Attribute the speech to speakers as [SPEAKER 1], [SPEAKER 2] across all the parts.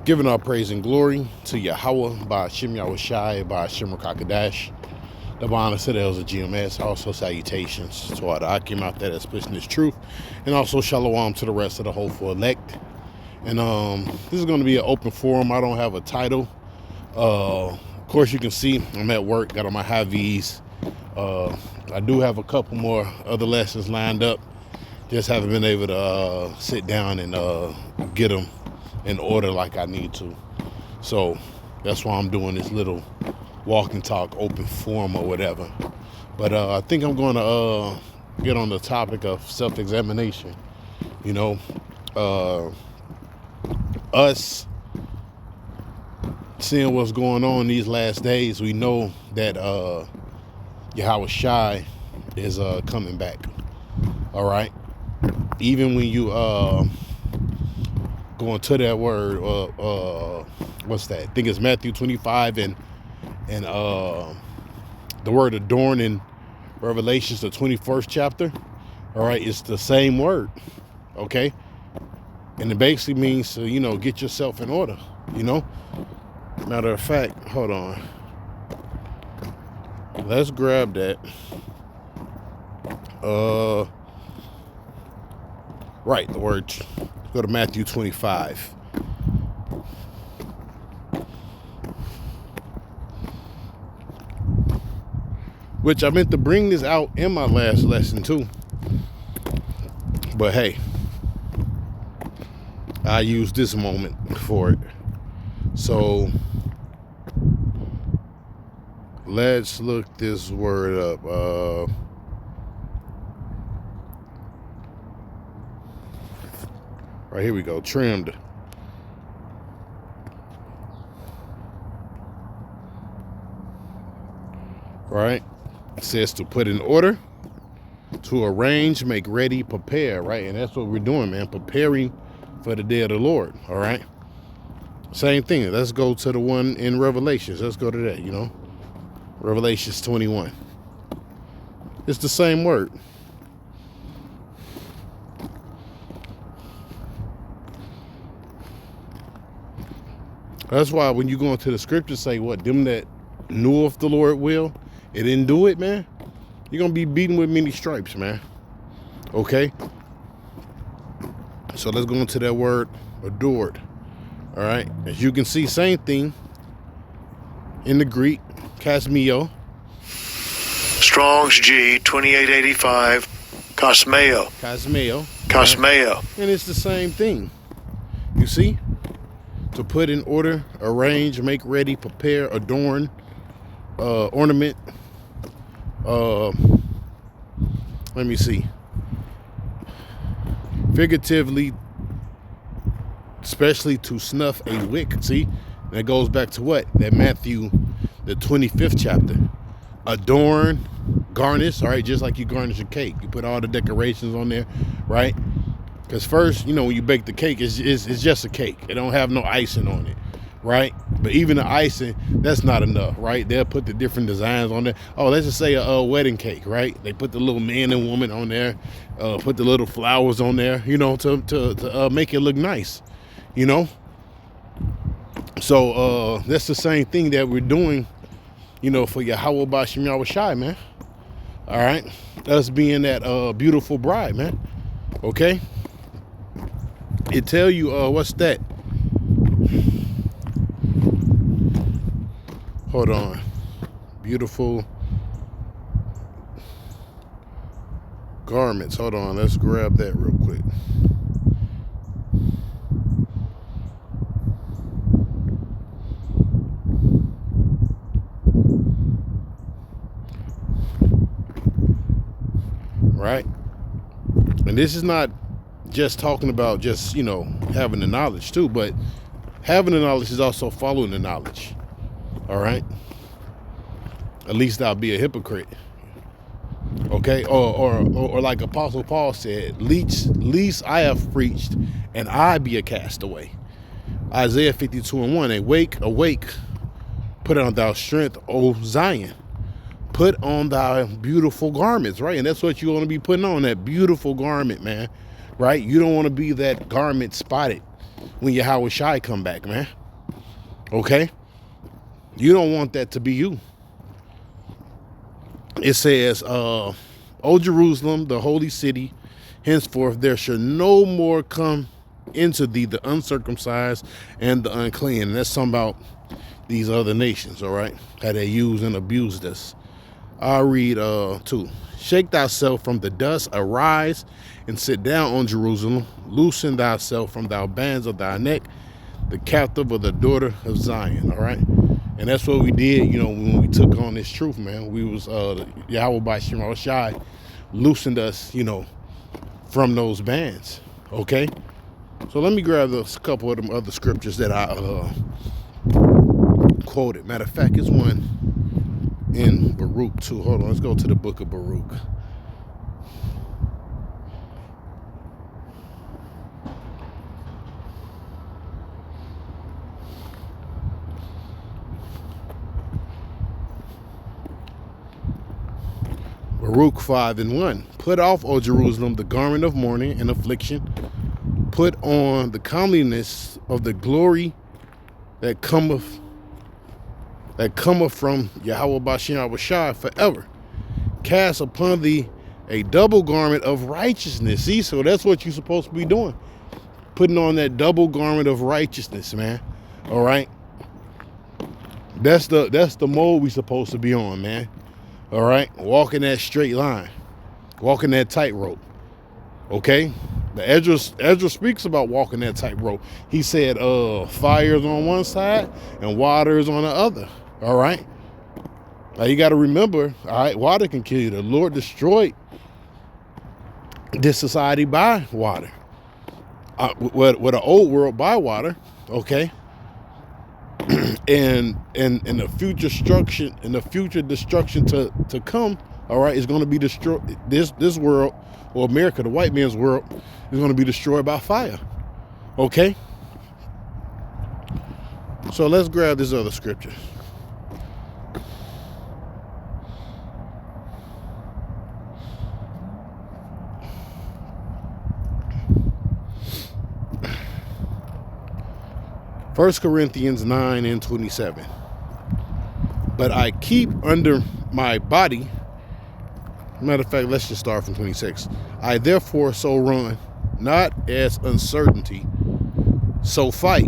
[SPEAKER 1] Giving our praise and glory to Yahweh by Hashem Yahushai by Hashem Rakakadash. The Divine Citadels of GMS. Also salutations to all the Akim out there that's pushing this truth. And also shalom to the rest of the hopeful elect. And this is going to be an open forum. I don't have a title. Of course, you can see I'm at work, got on my high V's. I do have a couple more other lessons lined up. Just haven't been able to sit down and get them in order like I need to. So that's why I'm doing this little walk and talk open forum or whatever. But I think I'm going to get on the topic of self-examination. You know, us seeing what's going on these last days, we know that Yahweh Shai is coming back. All right. Even when you going to that word, what's that? I think it's Matthew 25 and the word adorn in Revelations, the 21st chapter. All right, it's the same word. Okay, and it basically means to, you know, get yourself in order. You know, matter of fact, hold on. Let's grab that. Right, the word. Go to Matthew 25. Which I meant to bring this out in my last lesson too. But hey, I used this moment for it. So let's look this word up. Right, here we go. Trimmed. Right. It says to put in order, to arrange, make ready, prepare. Right. And that's what we're doing, man. Preparing for the day of the Lord. All right. Same thing. Let's go to the one in Revelations. Let's go to that, you know. Revelations 21. It's the same word. That's why when you go into the scriptures, say what, them that knew of the Lord will, it didn't do it, man. You're going to be beaten with many stripes, man. Okay? So let's go into that word, adored. All right? As you can see, same thing in the Greek, kasmeo.
[SPEAKER 2] Strong's G, 2885, Cosmeo.
[SPEAKER 1] Kasmeo.
[SPEAKER 2] Cosmeo.
[SPEAKER 1] Right? And it's the same thing. You see? To put in order, arrange, make ready, prepare, adorn, ornament. Let me see. Figuratively, especially to snuff a wick. See, that goes back to what? That Matthew, the 25th chapter. Adorn, garnish. All right, just like you garnish a cake, you put all the decorations on there, right? Because first, you know, when you bake the cake, it's just a cake. It don't have no icing on it, right? But even the icing, that's not enough, right? They'll put the different designs on there. Oh, let's just say a wedding cake, right? They put the little man and woman on there, put the little flowers on there, you know, to make it look nice, you know? So that's the same thing that we're doing, you know, for Yahweh Bashim Yahushai, man. All right? Us being that beautiful bride, man. Okay? It tell you, what's that? Hold on. Beautiful garments. Hold on. Let's grab that real quick. Right? And this is not just talking about just, you know, having the knowledge too, but having the knowledge is also following the knowledge. All right? At least I'll be a hypocrite. Okay? Or like Apostle Paul said, least I have preached and I be a castaway. Isaiah 52:1, awake, put on thy strength, O Zion. Put on thy beautiful garments, right? And that's what you want to be putting on, that beautiful garment, man. Right? You don't want to be that garment spotted. when Yahweh Shai come back, man. Okay? You don't want that to be you. It says, O Jerusalem, the holy city, henceforth there shall no more come into thee the uncircumcised and the unclean. And that's talking about these other nations, all right? How they use and abuse this. I'll read 2. Shake thyself from the dust, arise and sit down on Jerusalem. Loosen thyself from thy bands of thy neck, the captive of the daughter of Zion, all right? And that's what we did, when we took on this truth, man. We was, Yahweh by Shema Shai loosened us, from those bands, okay? So let me grab a couple of them other scriptures that I quoted. Matter of fact, it's one in Baruch too. Hold on, let's go to the book of Baruch. Baruch 5:1. Put off, O Jerusalem, the garment of mourning and affliction. Put on the comeliness of the glory that cometh from Yahweh Bashem Shai forever. Cast upon thee a double garment of righteousness. See, so that's what you're supposed to be doing. Putting on that double garment of righteousness, man. All right. That's the mode we're supposed to be on, man. All right. Walking that straight line. Walking that tightrope. Okay. The Ezra speaks about walking that tightrope. He said, fire's on one side and water's on the other. All right. Now you got to remember, all right, water can kill you. The Lord destroyed this society by water. With the old world by water, okay. and the future destruction to come, all right, is going to be destroyed. This world, or America, the white man's world, is going to be destroyed by fire. Okay? So let's grab this other scripture. First Corinthians 9:27. But I keep under my body. Matter of fact, let's just start from 26. I therefore so run, not as uncertainty, so fight,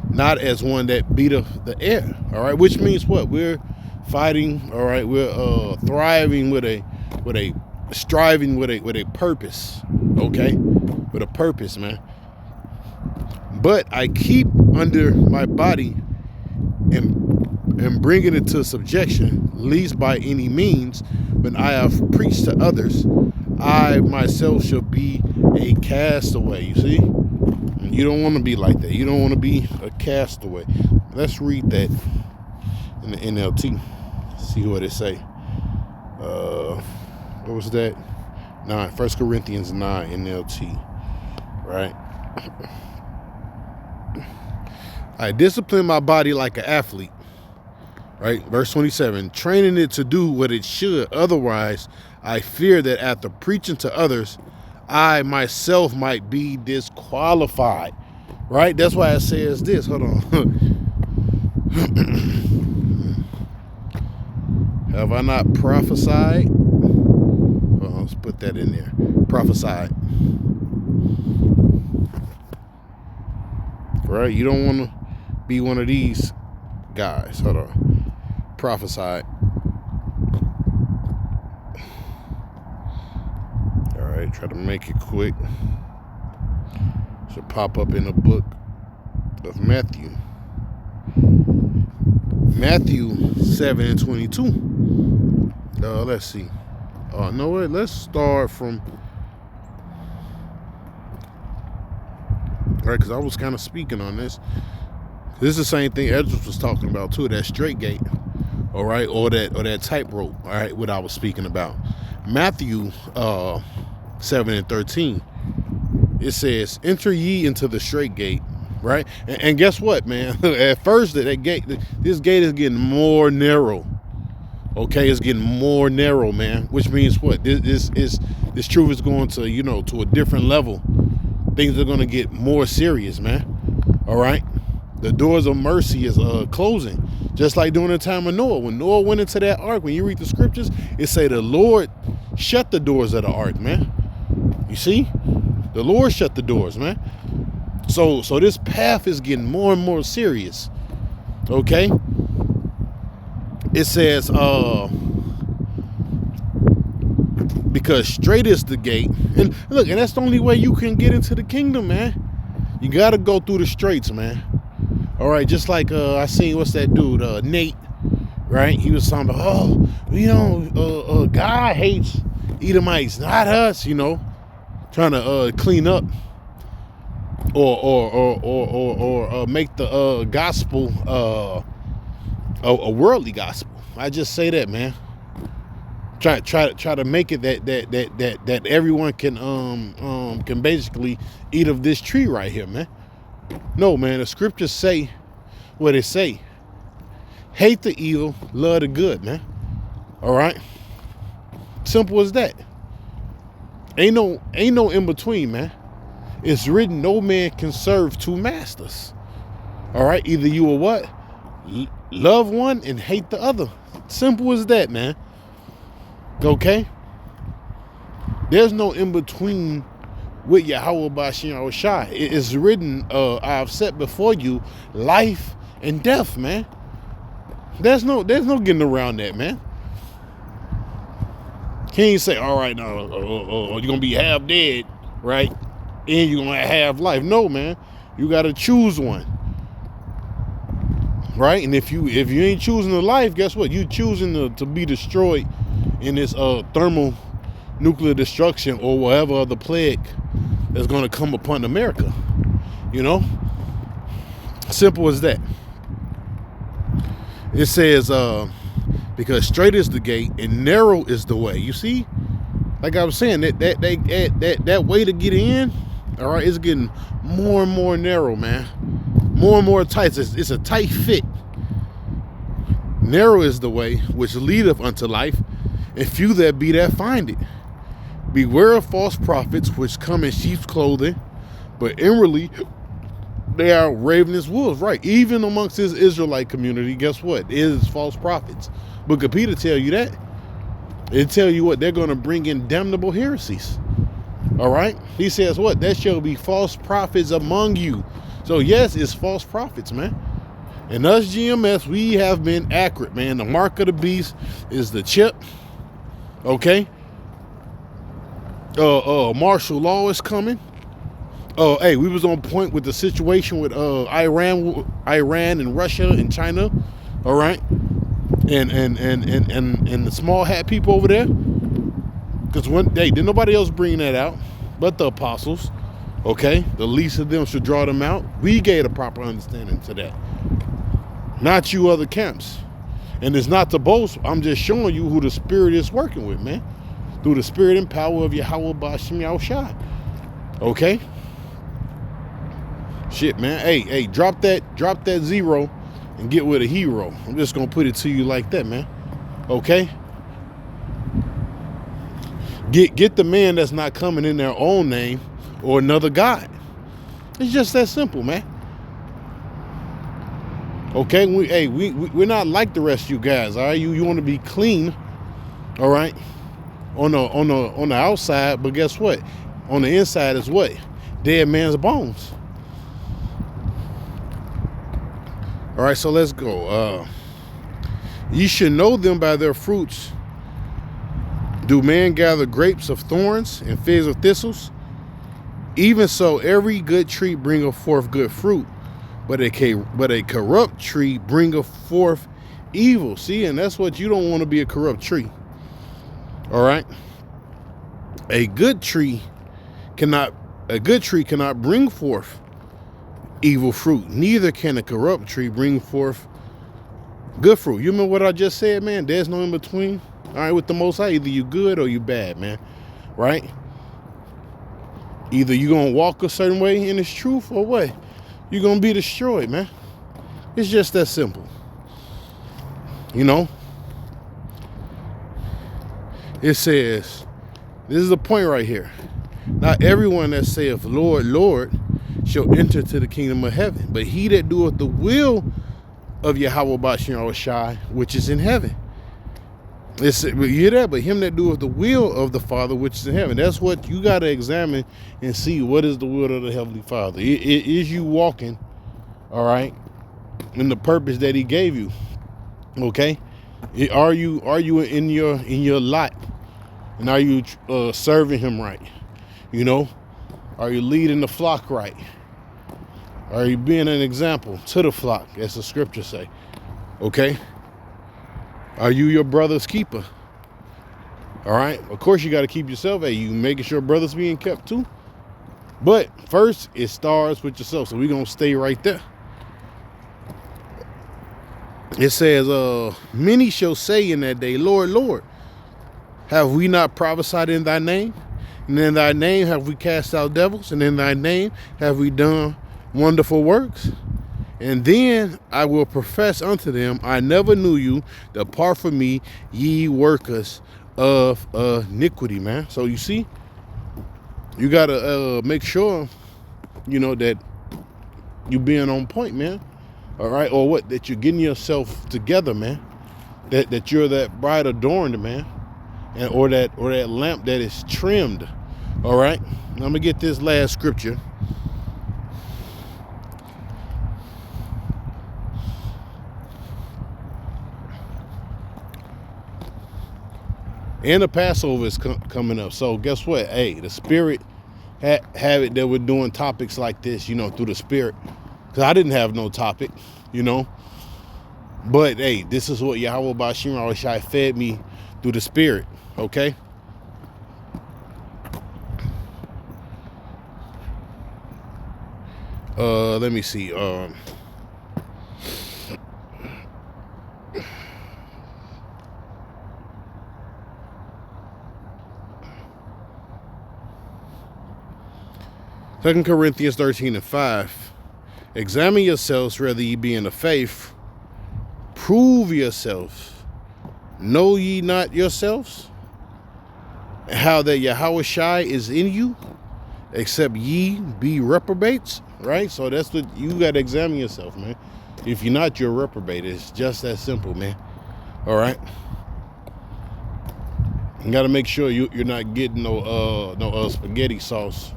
[SPEAKER 1] not as one that beateth the air. All right, which means what? We're fighting. All right, we're thriving with a striving with a purpose. Okay, with a purpose, man. But I keep under my body and bringing it to subjection, least by any means, when I have preached to others, I myself shall be a castaway. You see? You don't want to be like that. You don't want to be a castaway. Let's read that in the NLT. See what it say. What was that? 1 Corinthians 9 NLT. Right? I discipline my body like an athlete. Right? Verse 27, training it to do what it should. Otherwise, I fear that after preaching to others, I myself might be disqualified. Right? That's why it says this. Hold on. Have I not prophesied? Hold on, let's put that in there. Prophesied. Right? You don't want to be one of these guys. Hold on. Prophesied. All right, try to make it quick. Should pop up in the book of Matthew. Matthew 7:22. Let's see. No, wait, let's start from. All right, because I was kind of speaking on this. This is the same thing Ezra was talking about too, that straight gate, all right, or that tightrope, all right, what I was speaking about. Matthew 7:13, it says, enter ye into the straight gate, right? And guess what, man? At first, this gate is getting more narrow. Okay, it's getting more narrow, man, which means what? This truth is going to, to a different level. things are gonna get more serious, man. All right, the doors of mercy is closing, just like during the time of Noah. When Noah went into that ark, when you read the scriptures, it say the Lord shut the doors of the ark, man. You see, the Lord shut the doors, man. So this path is getting more and more serious. Okay, it says because straight is the gate, and look, and that's the only way you can get into the kingdom, man. You gotta go through the straits, man. All right, just like I seen, what's that dude, Nate, right? He was talking about, God hates Edomites, not us, trying to clean up or make the gospel a worldly gospel. I just say that, man. Try to make it that everyone can basically eat of this tree right here, man. No, man, the scriptures say what they say. Hate the evil, love the good, man. All right, simple as that. Ain't no in between, man. It's written, no man can serve two masters. All right, either you will what? Love one and hate the other. Simple as that, man. Okay? There's no in between with Yahweh Bashim Yahushai. It is written, I've set before you life and death, man. There's no getting around that, man. Can't you say, all right, now you're gonna be half dead, right? And you're gonna have life. No, man. You gotta choose one. Right? And if you ain't choosing the life, guess what? You choosing to be destroyed in this thermal nuclear destruction or whatever other plague that's gonna come upon America. Simple as that. It says because straight is the gate and narrow is the way. You see, like I was saying, that way to get in, all right, it's getting more and more narrow, man. More and more tight. It's a tight fit. Narrow is the way which leadeth unto life, and few there be that find it. Beware of false prophets which come in sheep's clothing, but inwardly they are ravenous wolves. Right? Even amongst this Israelite community, guess what? It is false prophets. Book of Peter tell you that. It tell you what? They're going to bring in damnable heresies. All right? He says what? There shall be false prophets among you. So yes, it's false prophets, man. And us GMS, we have been accurate, man. The mark of the beast is the chip. Okay? Martial law is coming. Hey, we was on point with the situation with Iran and Russia and China. All right? And the small hat people over there. Because one day, didn't nobody else bring that out but the apostles. Okay? The least of them should draw them out. We gave a proper understanding to that. Not you other camps. And it's not to boast. I'm just showing you who the Spirit is working with, man. Through the Spirit and power of Yahweh Bashim Yahushai. Okay? Shit, man. Hey, drop that 0 and get with a hero. I'm just gonna put it to you like that, man. Okay? Get the man that's not coming in their own name or another God. It's just that simple, man. Okay, we're not like the rest of you guys, all right? You want to be clean, all right, on the outside, but guess what? On the inside is what? Dead man's bones. All right, so let's go. Ye should know them by their fruits. Do man gather grapes of thorns and figs of thistles? Even so, every good tree bringeth forth good fruit, but a corrupt tree bringeth forth evil. See, and that's what you don't want to be, a corrupt tree. All right. A good tree cannot bring forth evil fruit. Neither can a corrupt tree bring forth good fruit. You remember what I just said, man? There's no in between. All right, with the Most High, either you good or you bad, man. Right? Either you're going to walk a certain way in this truth or what? You're going to be destroyed, man. It's just that simple. It says, this is the point right here. Not everyone that saith, Lord, Lord, shall enter to the kingdom of heaven, but he that doeth the will of Yahweh Ba'ashem Yahushai, which is in heaven. You hear that? But him that doeth the will of the Father, which is in heaven. That's what you got to examine and see. What is the will of the Heavenly Father? Is you walking, all right, in the purpose that he gave you? Okay? Are you in your lot? And are you serving him right? You know? Are you leading the flock right? Are you being an example to the flock, as the scriptures say? Okay? Are you your brother's keeper? All right? Of course, you got to keep yourself. Hey, you making sure brothers being kept too? But first, it starts with yourself. So we're going to stay right there. It says, many shall say in that day, Lord, Lord, have we not prophesied in thy name? And in thy name have we cast out devils? And in thy name have we done wonderful works? And then I will profess unto them, I never knew you. Depart from me, ye workers of iniquity, man. So you see, you got to make sure, you know, that you being on point, man. All right, or what? That you're getting yourself together, man. That you're that bride adorned, man, and or that lamp that is trimmed. All right. I'm gonna get this last scripture. And the Passover is coming up. So guess what? Hey, the Spirit have it that we're doing topics like this, you know, through the Spirit. Because I didn't have no topic, you know. But, hey, this is what Yahweh Ba'ashem Yahushai fed me through the Spirit, okay? Let me see. 2 Corinthians 13:5. Examine yourselves whether ye be in the faith. Prove yourselves. Know ye not yourselves how that Yahushai is in you, except ye be reprobates? Right? So that's what you got to examine yourself, man. If you're not, you're a reprobate. It's just that simple, man. All right? You got to make sure you're not getting no spaghetti sauce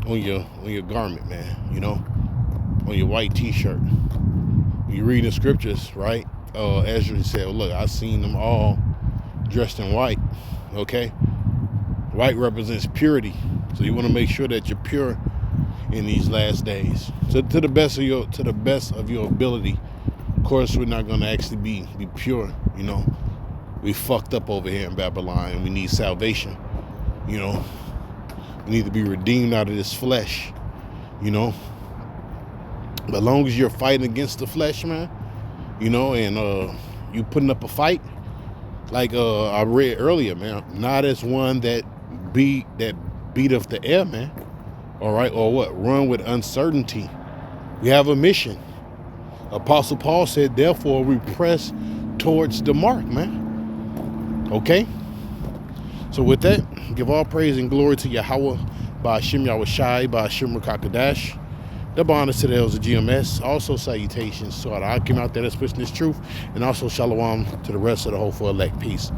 [SPEAKER 1] on your garment, man, you know, on your white t-shirt. You read the scriptures, right? Ezra said, well, look, I've seen them all dressed in white, okay? White represents purity. So you want to make sure that you're pure in these last days. So to the best of your ability. Of course, we're not going to actually be pure, you know. We fucked up over here in Babylon and we need salvation, you know. We need to be redeemed out of this flesh, you know. But as long as you're fighting against the flesh, man, you know, and you putting up a fight, like I read earlier, man, not as one that beateth the air, man. All right, or what? Run with uncertainty. We have a mission. Apostle Paul said, therefore we press towards the mark, man. Okay? So with that, give all praise and glory to Yahweh, Ba'ashem Yahushai, Ba'ashem Rakakadash. Double honors to the elders of GMS. Also salutations to all the Akim out there that's pushing this truth. And also shalom to the rest of the hopeful elect. Peace.